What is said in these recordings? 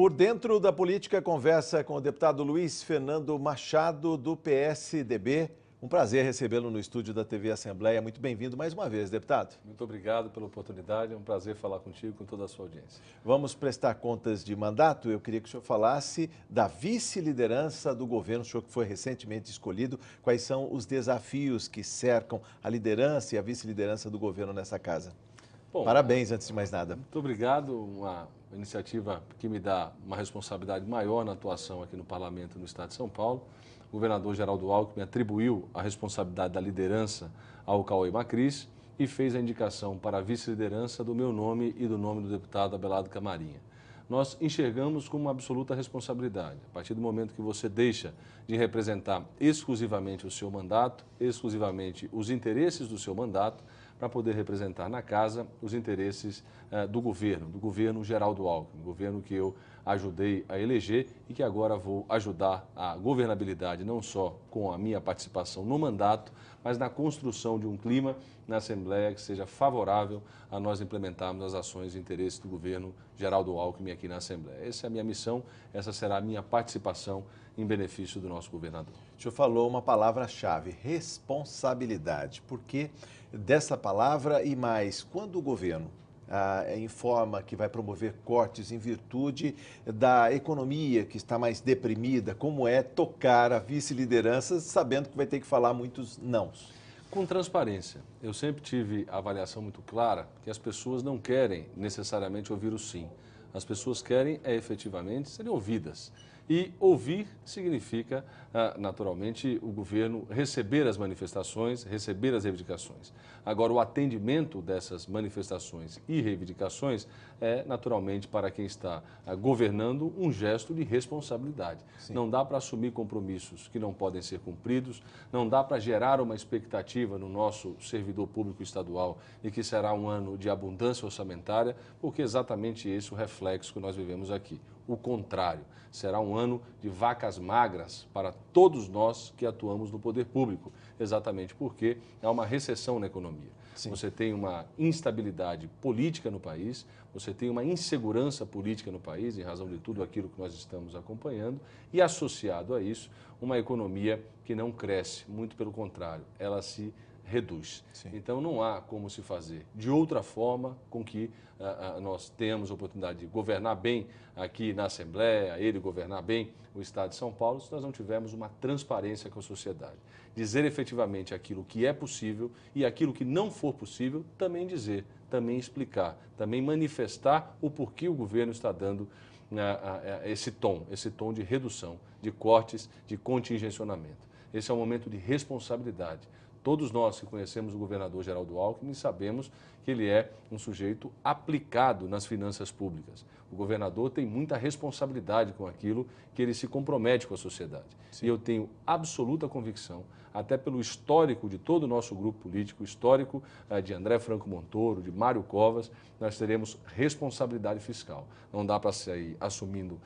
Por dentro da política, conversa com o deputado Luiz Fernando Machado, do PSDB. Um prazer recebê-lo no estúdio da TV Assembleia. Muito bem-vindo mais uma vez, deputado. Muito obrigado pela oportunidade, é um prazer falar contigo e com toda a sua audiência. Vamos prestar contas de mandato. Eu queria que o senhor falasse da vice-liderança do governo, o senhor que foi recentemente escolhido. Quais são os desafios que cercam a liderança e a vice-liderança do governo nessa casa? Bom, parabéns, antes de mais nada. Muito obrigado, uma iniciativa que me dá uma responsabilidade maior na atuação aqui no Parlamento no Estado de São Paulo. O governador Geraldo Alckmin atribuiu a responsabilidade da liderança ao Cauê Macris e fez a indicação para a vice-liderança do meu nome e do nome do deputado Abelardo Camarinha. Nós enxergamos como uma absoluta responsabilidade. A partir do momento que você deixa de representar exclusivamente o seu mandato, exclusivamente os interesses do seu mandato, para poder representar na casa os interesses do governo Geraldo Alckmin, governo que eu ajudei a eleger e que agora vou ajudar a governabilidade, não só com a minha participação no mandato, mas na construção de um clima na Assembleia que seja favorável a nós implementarmos as ações e interesses do governo Geraldo Alckmin aqui na Assembleia. Essa é a minha missão, essa será a minha participação em benefício do nosso governador. O senhor falou uma palavra-chave, responsabilidade. Por que dessa palavra e mais, quando o governo informa que vai promover cortes em virtude da economia que está mais deprimida, como é tocar a vice-liderança sabendo que vai ter que falar muitos nãos? Com transparência. Eu sempre tive a avaliação muito clara que as pessoas não querem necessariamente ouvir o sim. As pessoas querem efetivamente serem ouvidas. E ouvir significa, naturalmente, o governo receber as manifestações, receber as reivindicações. Agora, o atendimento dessas manifestações e reivindicações é, naturalmente, para quem está governando, um gesto de responsabilidade. Sim. Não dá para assumir compromissos que não podem ser cumpridos, não dá para gerar uma expectativa no nosso servidor público estadual de que será um ano de abundância orçamentária, porque exatamente esse é o reflexo que nós vivemos aqui. O contrário, será um ano de vacas magras para todos nós que atuamos no poder público, exatamente porque há uma recessão na economia. Sim. Você tem uma instabilidade política no país, você tem uma insegurança política no país, em razão de tudo aquilo que nós estamos acompanhando, e associado a isso, uma economia que não cresce, muito pelo contrário, ela se reduz. Sim. Então não há como se fazer de outra forma com que nós tenhamos a oportunidade de governar bem aqui na Assembleia, ele governar bem o Estado de São Paulo, se nós não tivermos uma transparência com a sociedade. Dizer efetivamente aquilo que é possível e aquilo que não for possível, também dizer, também explicar, também manifestar o porquê o governo está dando esse tom de redução, de cortes, de contingencionamento. Esse é um momento de responsabilidade. Todos nós que conhecemos o governador Geraldo Alckmin sabemos que ele é um sujeito aplicado nas finanças públicas. O governador tem muita responsabilidade com aquilo que ele se compromete com a sociedade. Sim. E eu tenho absoluta convicção, até pelo histórico de todo o nosso grupo político, histórico de André Franco Montoro, de Mário Covas, nós teremos responsabilidade fiscal. Não dá para sair assumindo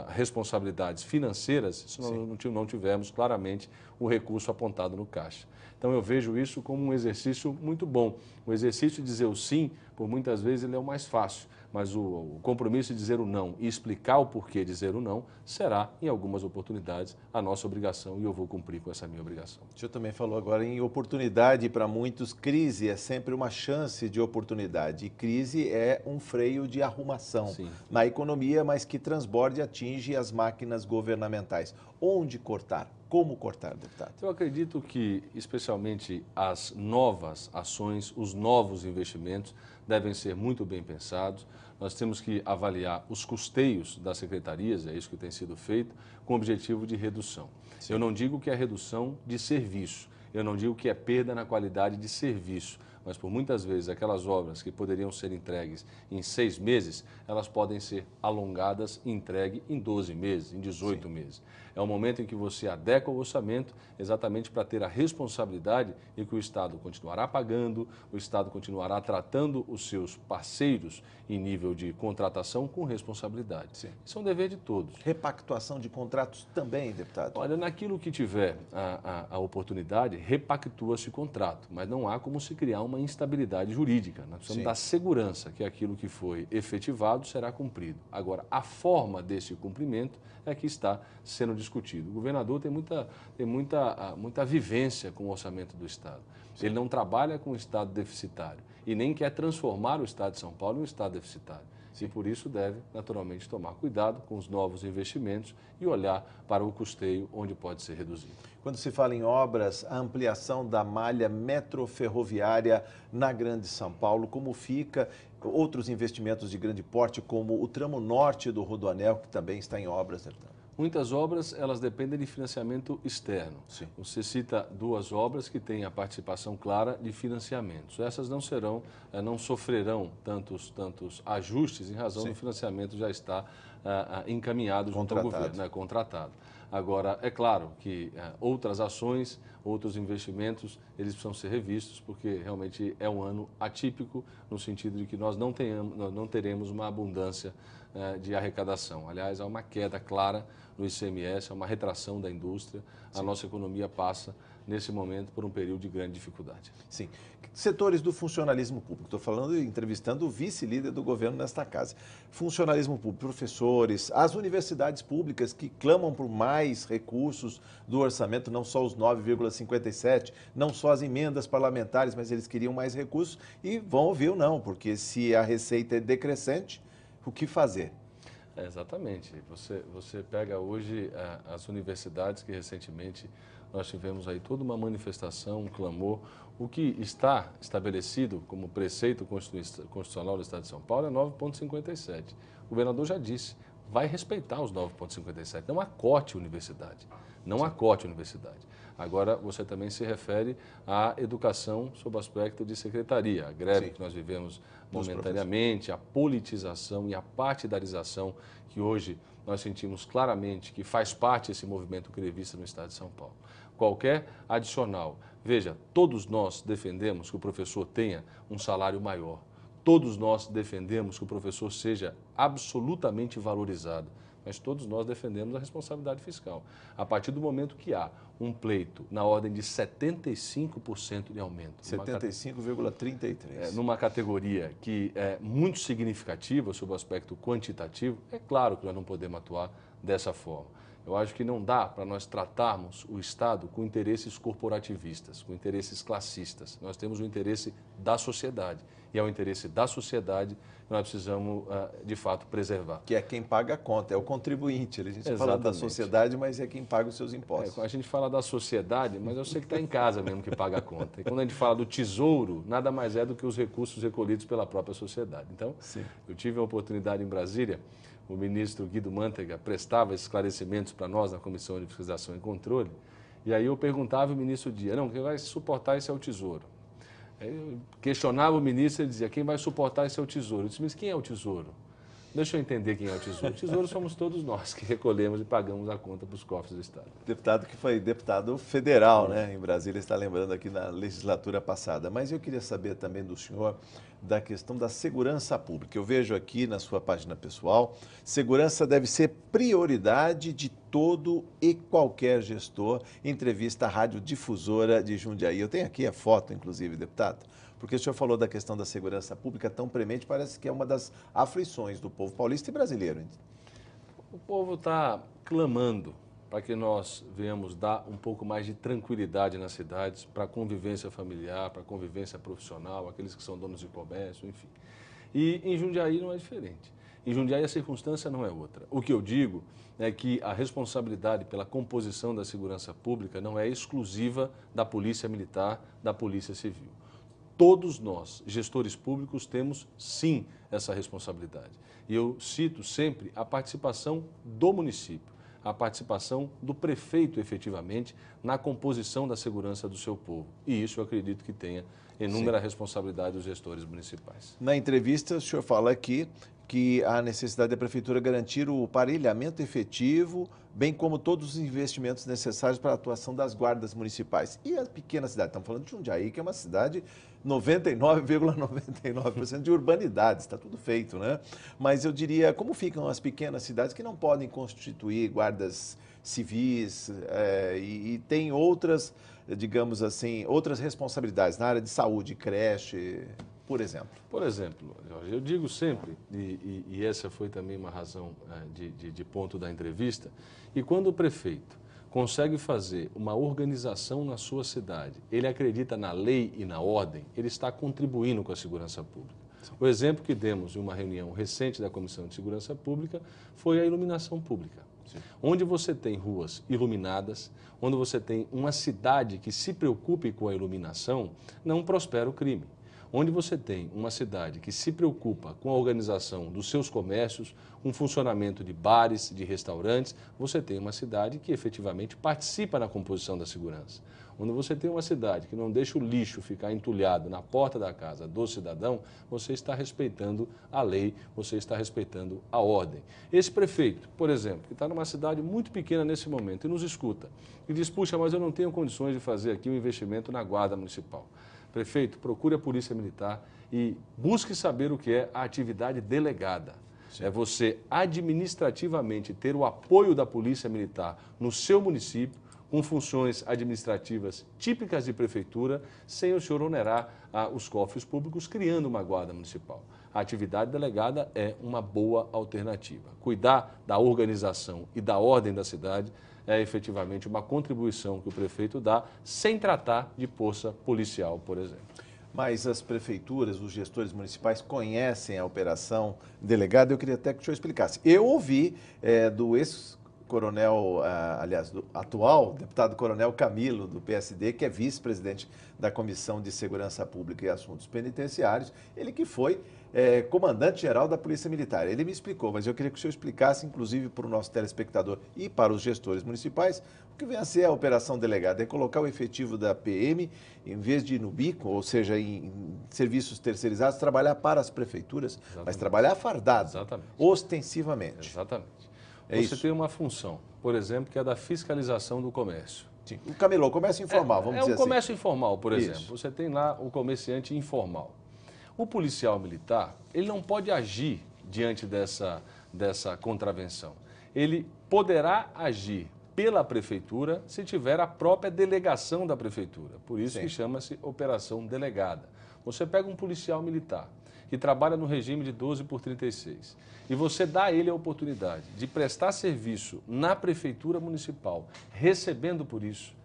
responsabilidades financeiras se nós não tivermos claramente o recurso apontado no caixa. Então eu vejo isso como um exercício muito bom. O exercício de dizer o sim, por muitas vezes, ele é o mais fácil. Mas o compromisso de dizer o não e explicar o porquê dizer o não será, em algumas oportunidades, a nossa obrigação e eu vou cumprir com essa minha obrigação. O senhor também falou agora em oportunidade para muitos. Crise é sempre uma chance de oportunidade. E crise é um freio de arrumação na economia, mas que transborda e atinge as máquinas governamentais. Onde cortar? Como cortar, deputado? Eu acredito que, especialmente, as novas ações, os novos investimentos devem ser muito bem pensados. Nós temos que avaliar os custeios das secretarias, é isso que tem sido feito, com o objetivo de redução. Sim. Eu não digo que é redução de serviço, eu não digo que é perda na qualidade de serviço, mas por muitas vezes aquelas obras que poderiam ser entregues em 6 meses, elas podem ser alongadas e entregues em 12 meses, em 18 meses. É o momento em que você adequa o orçamento exatamente para ter a responsabilidade de que o Estado continuará pagando, o Estado continuará tratando os seus parceiros em nível de contratação com responsabilidade. Sim. Isso é um dever de todos. Repactuação de contratos também, deputado? Olha, naquilo que tiver a oportunidade, repactua-se o contrato, mas não há como se criar uma uma instabilidade jurídica. Nós precisamos dar segurança que aquilo que foi efetivado será cumprido. Agora, a forma desse cumprimento é que está sendo discutido. O governador tem muita vivência com o orçamento do Estado. Ele não trabalha com o Estado deficitário e nem quer transformar o Estado de São Paulo em um Estado deficitário. E por isso deve, naturalmente, tomar cuidado com os novos investimentos e olhar para o custeio onde pode ser reduzido. Quando se fala em obras, a ampliação da malha metroferroviária na Grande São Paulo, como fica outros investimentos de grande porte, como o tramo norte do Rodoanel, que também está em obras, deputado? Muitas obras, elas dependem de financiamento externo. Sim. Você cita duas obras que têm a participação clara de financiamentos. Essas não sofrerão tantos ajustes em razão do financiamento já estar encaminhado junto ao governo, contratado. Agora, é claro que outras ações, outros investimentos, eles precisam ser revistos, porque realmente é um ano atípico, no sentido de que nós não teremos uma abundância de arrecadação. Aliás, há uma queda clara no ICMS, há uma retração da indústria. A nossa economia passa, nesse momento, por um período de grande dificuldade. Sim. Setores do funcionalismo público. Estou falando, entrevistando o vice-líder do governo nesta casa. Funcionalismo público, professores, as universidades públicas que clamam por mais recursos do orçamento, não só os 9,57, não só as emendas parlamentares, mas eles queriam mais recursos e vão ouvir ou não, porque se a receita é decrescente, o que fazer? Exatamente. Você pega hoje as universidades que recentemente nós tivemos aí toda uma manifestação, um clamor. O que está estabelecido como preceito constitucional do Estado de São Paulo é 9,57. O governador já disse, vai respeitar os 9,57. Não acote a universidade. Não acote a universidade. Agora, você também se refere à educação sob o aspecto de secretaria. A greve que nós vivemos momentaneamente, a politização e a partidarização que hoje nós sentimos claramente que faz parte desse movimento grevista no Estado de São Paulo. Qualquer adicional. Veja, todos nós defendemos que o professor tenha um salário maior. Todos nós defendemos que o professor seja absolutamente valorizado. Mas todos nós defendemos a responsabilidade fiscal. A partir do momento que há um pleito na ordem de 75% de aumento. 75,33%. Numa categoria que é muito significativa sob o aspecto quantitativo, é claro que nós não podemos atuar dessa forma. Eu acho que não dá para nós tratarmos o Estado com interesses corporativistas, com interesses classistas. Nós temos o interesse da sociedade. E é o interesse da sociedade que nós precisamos, de fato, preservar. Que é quem paga a conta, é o contribuinte. A gente fala da sociedade, mas é quem paga os seus impostos. A gente fala da sociedade, mas eu sei que está em casa mesmo que paga a conta. E quando a gente fala do tesouro, nada mais é do que os recursos recolhidos pela própria sociedade. Então, eu tive a oportunidade em Brasília, o ministro Guido Mantega prestava esclarecimentos para nós na Comissão de Fiscalização e Controle, e aí eu perguntava ao ministro Dias, quem vai suportar isso é o Tesouro. Aí eu questionava o ministro e ele dizia, quem vai suportar isso é o Tesouro. Eu disse, mas quem é o Tesouro? Deixa eu entender quem é o Tesouro. O Tesouro somos todos nós que recolhemos e pagamos a conta para os cofres do Estado. Deputado que foi deputado federal, né? Em Brasília, está lembrando aqui na legislatura passada. Mas eu queria saber também do senhor da questão da segurança pública. Eu vejo aqui na sua página pessoal, segurança deve ser prioridade de todo e qualquer gestor. Entrevista à radiodifusora de Jundiaí. Eu tenho aqui a foto, inclusive, deputado, porque o senhor falou da questão da segurança pública tão premente, parece que é uma das aflições do povo paulista e brasileiro. O povo está clamando para que nós venhamos dar um pouco mais de tranquilidade nas cidades, para a convivência familiar, para a convivência profissional, aqueles que são donos de comércio, enfim. E em Jundiaí não é diferente. Em Jundiaí a circunstância não é outra. O que eu digo é que a responsabilidade pela composição da segurança pública não é exclusiva da Polícia Militar, da Polícia Civil. Todos nós, gestores públicos, temos sim essa responsabilidade. E eu cito sempre a participação do município, a participação do prefeito, efetivamente, na composição da segurança do seu povo. E isso eu acredito que tenha inúmera responsabilidade dos gestores municipais. Na entrevista, o senhor fala aqui que há necessidade da Prefeitura garantir o parelhamento efetivo, bem como todos os investimentos necessários para a atuação das guardas municipais. E a pequena cidade, estamos falando de Jundiaí, que é uma cidade 99,99% de urbanidade, está tudo feito, né? Mas eu diria, como ficam as pequenas cidades que não podem constituir guardas civis e tem outras, digamos assim, outras responsabilidades na área de saúde, creche, por exemplo? Por exemplo, Jorge, eu digo sempre, e essa foi também uma razão de ponto da entrevista, e quando o prefeito consegue fazer uma organização na sua cidade, ele acredita na lei e na ordem, ele está contribuindo com a segurança pública. O exemplo que demos em uma reunião recente da Comissão de Segurança Pública foi a iluminação pública. Sim. Onde você tem ruas iluminadas, onde você tem uma cidade que se preocupe com a iluminação, não prospera o crime. Onde você tem uma cidade que se preocupa com a organização dos seus comércios, com o funcionamento de bares, de restaurantes, você tem uma cidade que efetivamente participa na composição da segurança. Onde você tem uma cidade que não deixa o lixo ficar entulhado na porta da casa do cidadão, você está respeitando a lei, você está respeitando a ordem. Esse prefeito, por exemplo, que está numa cidade muito pequena nesse momento e nos escuta, e diz, puxa, mas eu não tenho condições de fazer aqui um investimento na guarda municipal. Prefeito, procure a Polícia Militar e busque saber o que é a atividade delegada. Sim. É você administrativamente ter o apoio da Polícia Militar no seu município, com funções administrativas típicas de prefeitura, sem o senhor onerar os cofres públicos, criando uma guarda municipal. A atividade delegada é uma boa alternativa. Cuidar da organização e da ordem da cidade é efetivamente uma contribuição que o prefeito dá, sem tratar de força policial, por exemplo. Mas as prefeituras, os gestores municipais conhecem a operação delegada? Eu queria até que o senhor explicasse. Eu ouvi do ex-coronel, aliás, do atual deputado coronel Camilo, do PSD, que é vice-presidente da Comissão de Segurança Pública e Assuntos Penitenciários, ele que foi comandante-geral da Polícia Militar. Ele me explicou, mas eu queria que o senhor explicasse, inclusive para o nosso telespectador e para os gestores municipais, o que vem a ser a operação delegada. É colocar o efetivo da PM, em vez de ir no bico, ou seja, em serviços terceirizados, trabalhar para as prefeituras, exatamente, mas trabalhar fardado, exatamente, ostensivamente. Exatamente. Você tem uma função, por exemplo, que é a da fiscalização do comércio. Sim. O camelô, comércio informal, vamos dizer assim. É um comércio informal, por exemplo. Isso. Você tem lá o comerciante informal. O policial militar, ele não pode agir diante dessa contravenção. Ele poderá agir pela prefeitura se tiver a própria delegação da prefeitura. Por isso que chama-se operação delegada. Você pega um policial militar que trabalha no regime de 12/36 e você dá a ele a oportunidade de prestar serviço na prefeitura municipal, recebendo por isso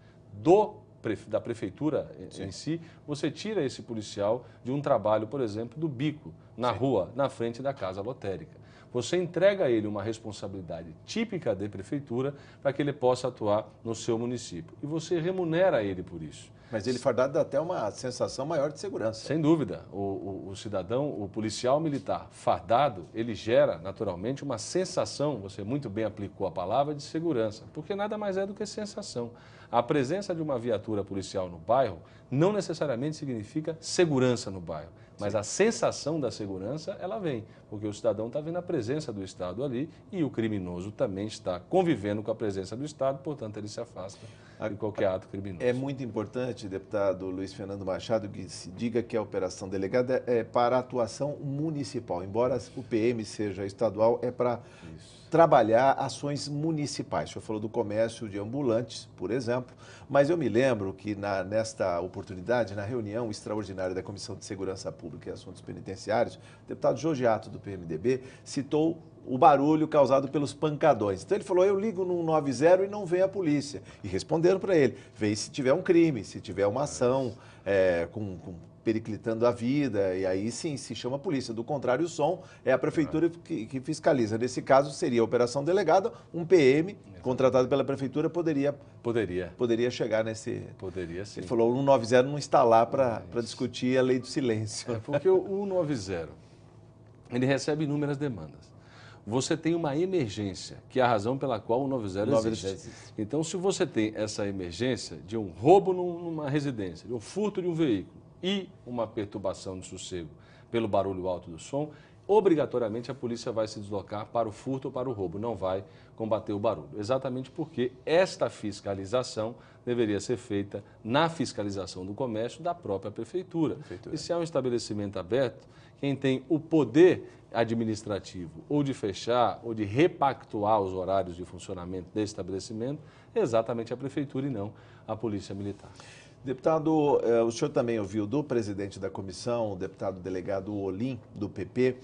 da prefeitura em si, você tira esse policial de um trabalho, por exemplo, do bico, na rua, na frente da casa lotérica. Você entrega a ele uma responsabilidade típica da prefeitura para que ele possa atuar no seu município. E você remunera ele por isso. Mas ele fardado dá até uma sensação maior de segurança. Sem dúvida. O cidadão, o policial militar fardado, ele gera naturalmente uma sensação, você muito bem aplicou a palavra, de segurança, porque nada mais é do que sensação. A presença de uma viatura policial no bairro não necessariamente significa segurança no bairro, mas a sensação da segurança, ela vem, porque o cidadão está vendo a presença do Estado ali e o criminoso também está convivendo com a presença do Estado, portanto ele se afasta de qualquer ato criminoso. É muito importante, deputado Luiz Fernando Machado, que se diga que a operação delegada é para atuação municipal, embora o PM seja estadual, é para trabalhar ações municipais. O senhor falou do comércio de ambulantes, por exemplo, mas eu me lembro que nesta oportunidade, na reunião extraordinária da Comissão de Segurança Pública e Assuntos Penitenciários, o deputado Jogiato, do PMDB, citou o barulho causado pelos pancadões. Então ele falou, eu ligo no 190 e não vem a polícia. E responderam para ele, vem se tiver um crime, se tiver uma ação periclitando a vida, e aí sim se chama a polícia. Do contrário, o som é a prefeitura que fiscaliza. Nesse caso, seria a operação delegada, um PM contratado pela prefeitura poderia chegar nesse... Poderia, sim. Ele falou, o 190 não está lá para discutir a lei do silêncio. Porque o 190, ele recebe inúmeras demandas. Você tem uma emergência, que é a razão pela qual o 190 existe. Então, se você tem essa emergência de um roubo numa residência, de um furto de um veículo e uma perturbação de sossego pelo barulho alto do som, obrigatoriamente a polícia vai se deslocar para o furto ou para o roubo, não vai combater o barulho. Exatamente porque esta fiscalização deveria ser feita na fiscalização do comércio da própria prefeitura. E se há um estabelecimento aberto, quem tem o poder administrativo ou de fechar ou de repactuar os horários de funcionamento desse estabelecimento é exatamente a prefeitura e não a polícia militar. Deputado, o senhor também ouviu do presidente da comissão, o deputado delegado Olim, do PP,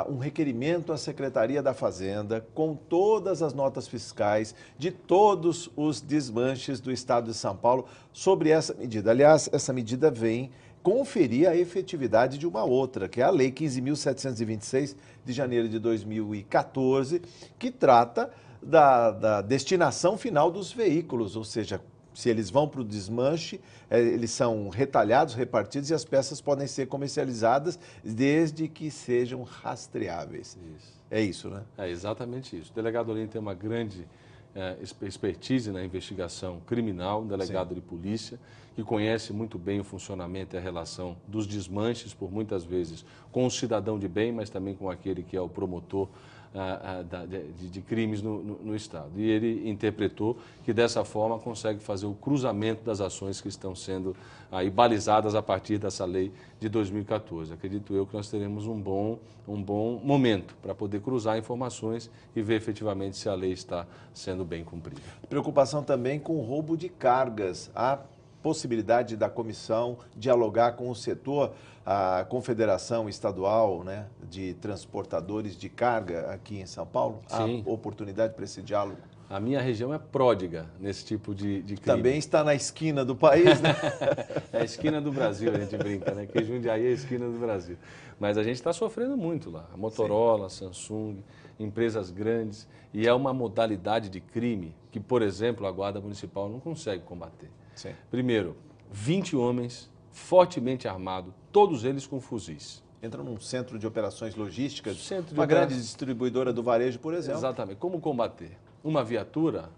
um requerimento à Secretaria da Fazenda com todas as notas fiscais de todos os desmanches do Estado de São Paulo sobre essa medida. Aliás, essa medida vem conferir a efetividade de uma outra, que é a Lei 15.726 de janeiro de 2014, que trata da destinação final dos veículos, ou seja, se eles vão para o desmanche, eles são retalhados, repartidos e as peças podem ser comercializadas desde que sejam rastreáveis. Isso. É isso, né? É exatamente isso. O delegado Olim tem uma grande expertise na investigação criminal, um delegado de polícia, que conhece muito bem o funcionamento e a relação dos desmanches, por muitas vezes com o cidadão de bem, mas também com aquele que é o promotor de crimes no Estado. E ele interpretou que dessa forma consegue fazer o cruzamento das ações que estão sendo aí balizadas a partir dessa lei de 2014. Acredito eu que nós teremos um bom momento para poder cruzar informações e ver efetivamente se a lei está sendo bem cumprida. Preocupação também com o roubo de cargas. Há possibilidade da comissão dialogar com o setor, a Confederação Estadual, né, de Transportadores de Carga aqui em São Paulo? Sim. Há oportunidade para esse diálogo? A minha região é pródiga nesse tipo de crime. Também está na esquina do país, né? É a esquina do Brasil, a gente brinca, né? Que Jundiaí é a esquina do Brasil. Mas a gente está sofrendo muito lá. A Motorola, Samsung, empresas grandes. E é uma modalidade de crime que, por exemplo, a Guarda Municipal não consegue combater. Sim. Primeiro, 20 homens fortemente armados, todos eles com fuzis. Entra num centro de operações logísticas, Centro de uma opera- grande distribuidora do varejo, por exemplo. Exatamente. Como combater? Uma viatura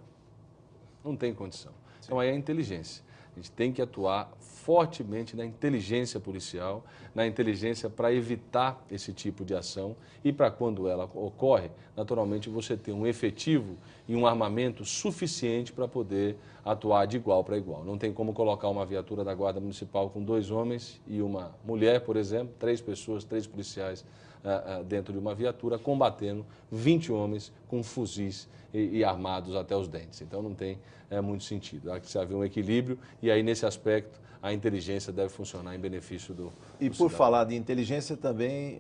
não tem condição. Então aí é a inteligência. A gente tem que atuar fortemente na inteligência policial, na inteligência para evitar esse tipo de ação e para quando ela ocorre, naturalmente você ter um efetivo e um armamento suficiente para poder atuar de igual para igual. Não tem como colocar uma viatura da Guarda Municipal com 2 homens e uma mulher, por exemplo, 3 pessoas, 3 policiais dentro de uma viatura, combatendo 20 homens com fuzis e armados até os dentes. Então não tem muito sentido. Há que se haver um equilíbrio e aí nesse aspecto a inteligência deve funcionar em benefício do E por cidadão. falar de inteligência também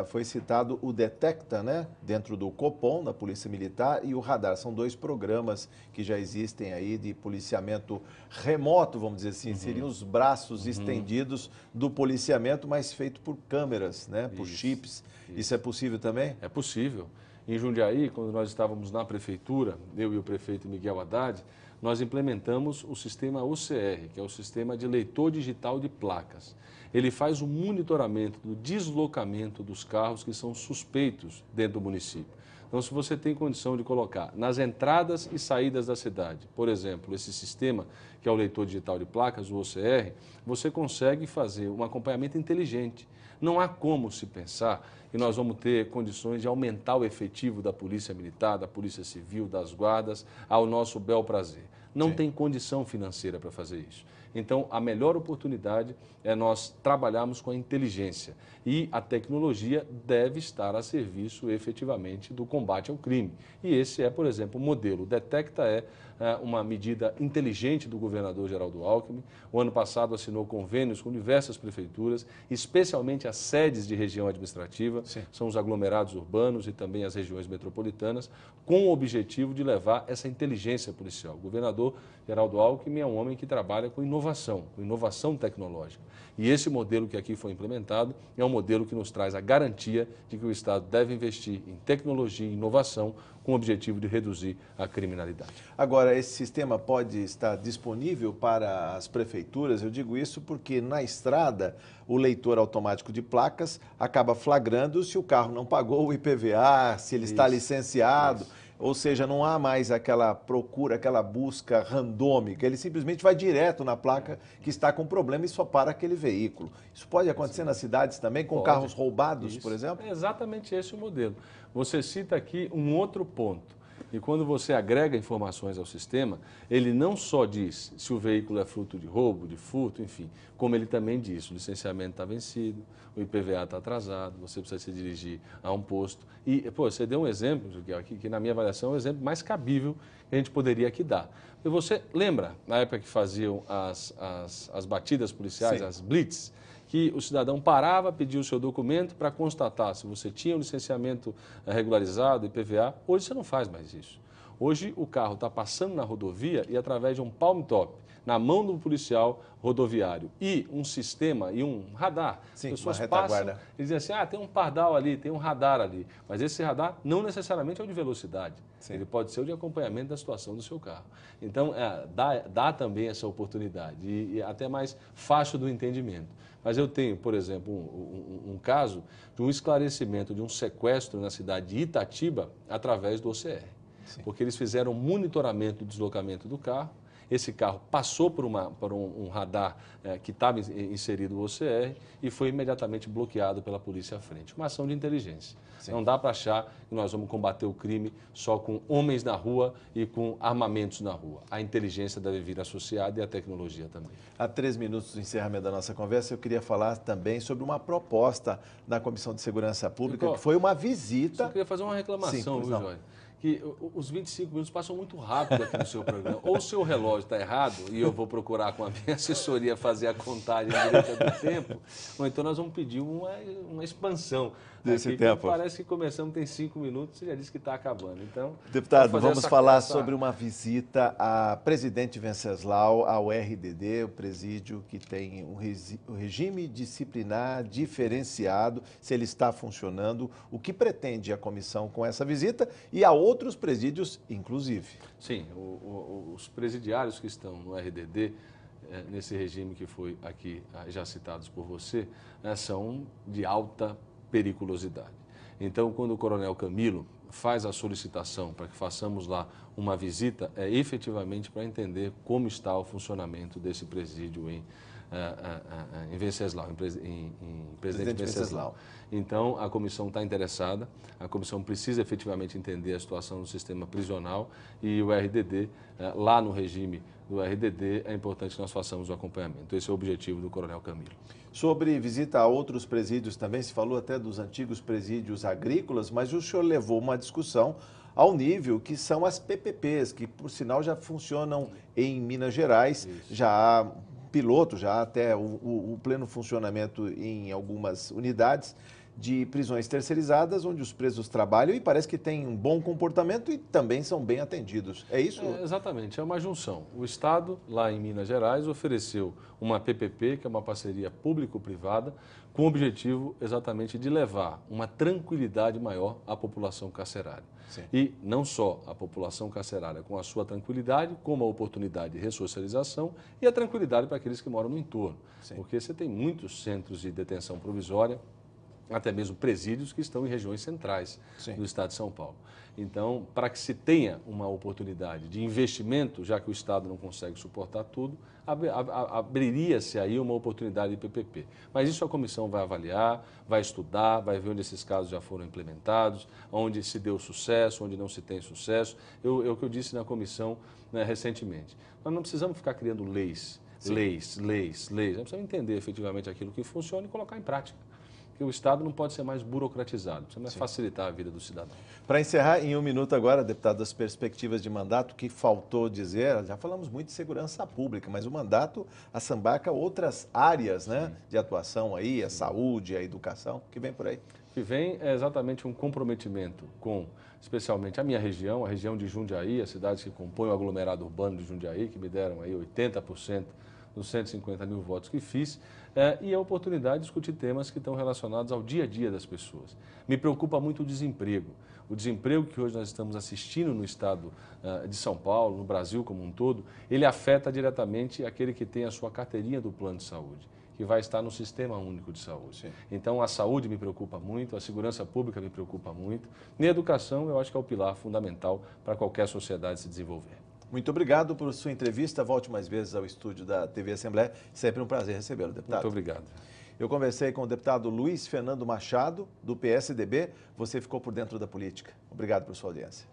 foi citado o Detecta, né? Dentro do Copom, da Polícia Militar, e o Radar. São 2 programas que já existem aí de policiamento remoto, vamos dizer assim. Seriam os braços estendidos do policiamento, mas feito por câmeras, né? Por chips. Isso é possível também? É possível. Em Jundiaí, quando nós estávamos na prefeitura, eu e o prefeito Miguel Haddad, nós implementamos o sistema OCR, que é o Sistema de Leitor Digital de Placas. Ele faz o monitoramento do deslocamento dos carros que são suspeitos dentro do município. Então, se você tem condição de colocar nas entradas e saídas da cidade, por exemplo, esse sistema que é o leitor digital de placas, o OCR, você consegue fazer um acompanhamento inteligente. Não há como se pensar que nós vamos ter condições de aumentar o efetivo da Polícia Militar, da Polícia Civil, das guardas, ao nosso bel prazer. Não Sim. tem condição financeira para fazer isso. Então, a melhor oportunidade é nós trabalharmos com a inteligência e a tecnologia deve estar a serviço efetivamente do combate ao crime. E esse é, por exemplo, o modelo. O Detecta é uma medida inteligente do governador Geraldo Alckmin. O ano passado assinou convênios com diversas prefeituras, especialmente as sedes de região administrativa, Sim. são os aglomerados urbanos e também as regiões metropolitanas, com o objetivo de levar essa inteligência policial. O governador Geraldo Alckmin é um homem que trabalha com inovação tecnológica. E esse modelo que aqui foi implementado é um modelo que nos traz a garantia de que o Estado deve investir em tecnologia e inovação com o objetivo de reduzir a criminalidade. Agora, esse sistema pode estar disponível para as prefeituras? Eu digo isso porque na estrada o leitor automático de placas acaba flagrando se o carro não pagou o IPVA, se ele está licenciado. Ou seja, não há mais aquela procura, aquela busca randômica, ele simplesmente vai direto na placa que está com problema e só para aquele veículo. Isso pode acontecer nas cidades também, com carros roubados, por exemplo? É exatamente esse o modelo. Você cita aqui um outro ponto. E quando você agrega informações ao sistema, ele não só diz se o veículo é fruto de roubo, de furto, enfim, como ele também diz, o licenciamento está vencido, o IPVA está atrasado, você precisa se dirigir a um posto. E, pô, você deu um exemplo, que na minha avaliação é o exemplo mais cabível que a gente poderia aqui dar. E você lembra, na época que faziam as batidas policiais, Sim. as blitz, que o cidadão parava, pedia o seu documento para constatar se você tinha um licenciamento regularizado, IPVA. Hoje você não faz mais isso. Hoje o carro está passando na rodovia e através de um palm top, na mão do policial rodoviário e um sistema e um radar, Sim, as pessoas uma passam retaguarda. e dizem assim, tem um pardal ali, tem um radar ali. Mas esse radar não necessariamente é o de velocidade. Sim. Ele pode ser o de acompanhamento da situação do seu carro. Então, dá também essa oportunidade e até mais fácil do entendimento. Mas eu tenho, por exemplo, um caso de um esclarecimento de um sequestro na cidade de Itatiba através do OCR. Sim. Porque eles fizeram monitoramento do deslocamento do carro, esse carro passou por um radar que estava inserido no OCR e foi imediatamente bloqueado pela polícia à frente. Uma ação de inteligência. Sim. Não dá para achar que nós vamos combater o crime só com homens na rua e com armamentos na rua. A inteligência deve vir associada e a tecnologia também. Há 3 minutos do encerramento da nossa conversa, eu queria falar também sobre uma proposta da Comissão de Segurança Pública, que foi uma visita... Eu queria fazer uma reclamação, viu, Jóia? Que os 25 minutos passam muito rápido aqui no seu programa. Ou o seu relógio está errado e eu vou procurar com a minha assessoria fazer a contagem direita do tempo, ou então nós vamos pedir uma expansão desse aqui, tempo. Parece que começamos, tem 5 minutos, você já disse que está acabando. Então, deputado, vamos falar sobre uma visita a presidente Venceslau ao RDD, o presídio que tem um regime disciplinar diferenciado, se ele está funcionando, o que pretende a comissão com essa visita e a outros presídios, inclusive. Sim, os presidiários que estão no RDD, nesse regime que foi aqui já citados por você, são de alta periculosidade. Então, quando o coronel Camilo faz a solicitação para que façamos lá uma visita, é efetivamente para entender como está o funcionamento desse presídio em Venceslau, em Presidente Venceslau. Então, a comissão está interessada, a comissão precisa efetivamente entender a situação do sistema prisional e o RDD, lá no regime do RDD, é importante que nós façamos o acompanhamento. Esse é o objetivo do coronel Camilo. Sobre visita a outros presídios também, se falou até dos antigos presídios agrícolas, mas o senhor levou uma discussão ao nível que são as PPPs, que por sinal já funcionam em Minas Gerais, isso. Já há piloto, já há até o pleno funcionamento em algumas unidades de prisões terceirizadas, onde os presos trabalham e parece que têm um bom comportamento e também são bem atendidos. É isso? Exatamente, é uma junção. O Estado, lá em Minas Gerais, ofereceu uma PPP, que é uma parceria público-privada, com o objetivo exatamente de levar uma tranquilidade maior à população carcerária. Sim. E não só a população carcerária com a sua tranquilidade, como a oportunidade de ressocialização e a tranquilidade para aqueles que moram no entorno. Sim. Porque você tem muitos centros de detenção provisória, até mesmo presídios que estão em regiões centrais Sim. do estado de São Paulo. Então, para que se tenha uma oportunidade de investimento, já que o Estado não consegue suportar tudo, abriria-se aí uma oportunidade de PPP. Mas isso a comissão vai avaliar, vai estudar, vai ver onde esses casos já foram implementados, onde se deu sucesso, onde não se tem sucesso. É o que eu disse na comissão, né, recentemente. Nós não precisamos ficar criando leis. Nós precisamos entender efetivamente aquilo que funciona e colocar em prática. Porque o Estado não pode ser mais burocratizado, precisa mais facilitar a vida do cidadão. Para encerrar, em 1 minuto agora, deputado, das perspectivas de mandato, que faltou dizer, já falamos muito de segurança pública, mas o mandato assambarca outras áreas, né, de atuação aí, a saúde, a educação, que vem por aí. O que vem é exatamente um comprometimento com, especialmente, a minha região, a região de Jundiaí, as cidades que compõem o aglomerado urbano de Jundiaí, que me deram aí 80% dos 150 mil votos que fiz, e a oportunidade de discutir temas que estão relacionados ao dia a dia das pessoas. Me preocupa muito o desemprego. O desemprego que hoje nós estamos assistindo no estado de São Paulo, no Brasil como um todo, ele afeta diretamente aquele que tem a sua carteirinha do plano de saúde, que que vai estar no Sistema Único de Saúde. Sim. Então, a saúde me preocupa muito, a segurança pública me preocupa muito, e a educação eu acho que é o pilar fundamental para qualquer sociedade se desenvolver. Muito obrigado por sua entrevista. Volte mais vezes ao estúdio da TV Assembleia. Sempre um prazer recebê-lo, deputado. Muito obrigado. Eu conversei com o deputado Luiz Fernando Machado, do PSDB. Você ficou por dentro da política. Obrigado por sua audiência.